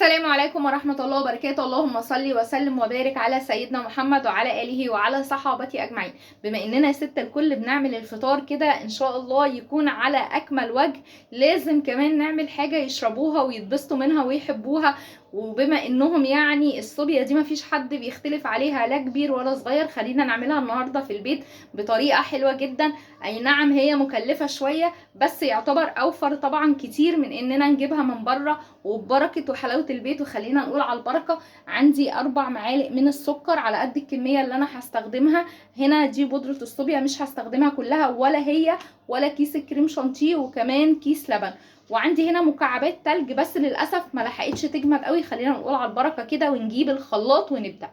السلام عليكم ورحمة الله وبركاته. اللهم صل وسلم وبارك على سيدنا محمد وعلى آله وعلى صحابته أجمعين. بما إننا ست الكل بنعمل الفطار كده إن شاء الله يكون على أكمل وجه، لازم كمان نعمل حاجة يشربوها ويتبسطوا منها ويحبوها. وبما إنهم يعني الصوبيا دي مفيش حد بيختلف عليها لا كبير ولا صغير، خلينا نعملها النهاردة في البيت بطريقة حلوة جدا. أي نعم هي مكلفة شوية، بس يعتبر أوفر طبعا كتير من إننا نجيبها من بره، وببركة وحلاوة البيت. وخلينا نقول على البركة. عندي 4 معالق من السكر على قد الكمية اللي انا هستخدمها. هنا دي بودرة الصوبيا مش هستخدمها كلها، ولا هي ولا كيس الكريم شانتيه، وكمان كيس لبن. وعندي هنا مكعبات تلج بس للأسف ما لحقتش تجمد قوي. خلينا نقول على البركة كده ونجيب الخلاط ونبدأ.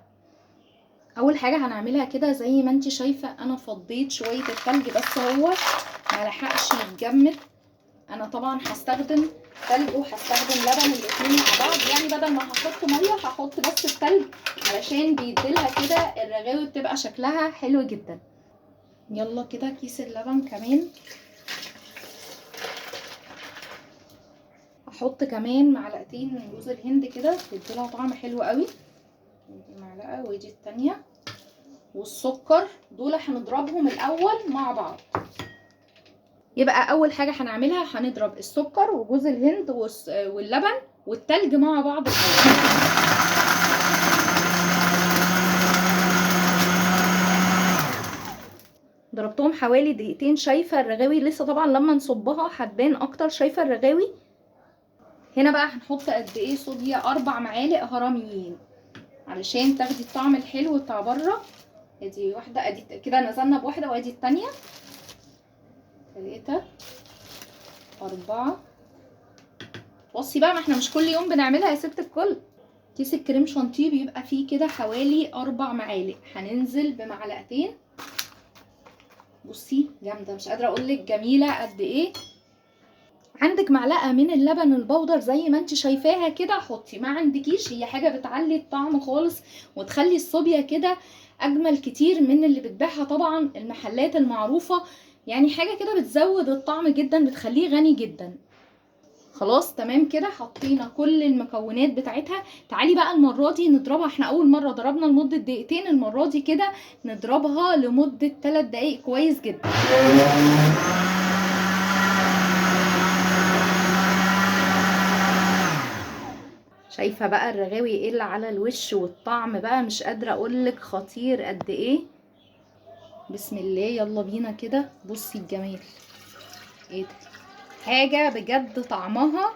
اول حاجة هنعملها كده زي ما انت شايفة، انا فضيت شوية التلج بس هو ما لحقش يتجمد. انا طبعا هستخدم تلج وهستخدم لبن الاتنين مع بعض، يعني بدل ما هحط ميه هحط بس التلج علشان بيديلها كده الرغاوي بتبقى شكلها حلو جدا. يلا كده كيس اللبن كمان هحط كمان معلقتين من جوز الهند كده بيديلها طعم حلو قوي. دي معلقه ودي التانية. والسكر دول هنضربهم الاول مع بعض. يبقى اول حاجه هنعملها هنضرب السكر وجوز الهند واللبن والتلج مع بعض الاول. ضربتهم حوالي دقيقتين. شايفه الرغاوي لسه طبعا لما نصبها هتبان اكتر. شايفه الرغاوي هنا بقى هنحط قد ايه صوبيا؟ 4 معالق هرميين علشان تاخدي الطعم الحلو بتاع بره. ادي واحده، ادي كده نزلنا بواحده، وادي التانية 3 4. بصي بقى، ما احنا مش كل يوم بنعملها يا ست الكل. كيس الكريم شانتيه بيبقى فيه كده حوالي 4 معالق، هننزل بمعلقتين. بصي جامده، مش قادره اقولك جميله قد ايه. عندك معلقه من اللبن البودر زي ما انت شايفاها كده حطي، ما عندكيش هي حاجه بتعلي الطعم خالص وتخلي الصوبيا كده اجمل كتير من اللي بتبيعها طبعا المحلات المعروفه. يعني حاجه كده بتزود الطعم جدا، بتخليه غني جدا. خلاص تمام كده، حطينا كل المكونات بتاعتها. تعالي بقى المره دي نضربها. احنا اول مره ضربنا لمده دقيقتين، المره دي كده نضربها لمده 3 دقايق كويس جدا. شايفه بقى الرغاوي ايه اللي على الوش، والطعم بقى مش قادره اقولك خطير قد ايه. بسم الله، يلا بينا كده. بصي الجمال ايه ده، حاجه بجد طعمها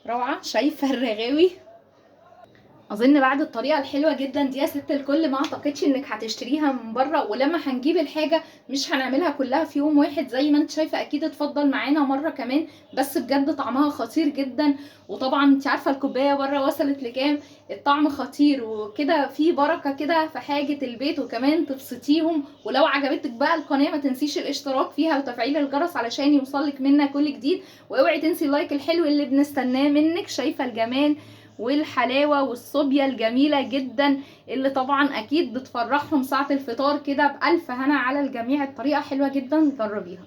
روعه. شايفه الرغاوي؟ اظن بعد الطريقه الحلوه جدا دي يا ست الكل ما اعتقدش انك هتشتريها من بره. ولما هنجيب الحاجه مش هنعملها كلها في يوم واحد زي ما انت شايفه، اكيد اتفضل معانا مره كمان. بس بجد طعمها خطير جدا. وطبعا انت عارفه الكوبايه بره وصلت لكام. الطعم خطير وكده في بركه كده في حاجه البيت، وكمان تبسطيهم. ولو عجبتك بقى القناه ما تنسيش الاشتراك فيها وتفعيل الجرس علشان يوصلك منا كل جديد. واوعي تنسي اللايك الحلو اللي بنستناه منك. شايفه الجمال والحلاوه والصوبيا الجميله جدا اللي طبعا اكيد بتفرحهم ساعه الفطار كده. بألف هنا على الجميع. الطريقه حلوه جدا، جربيها.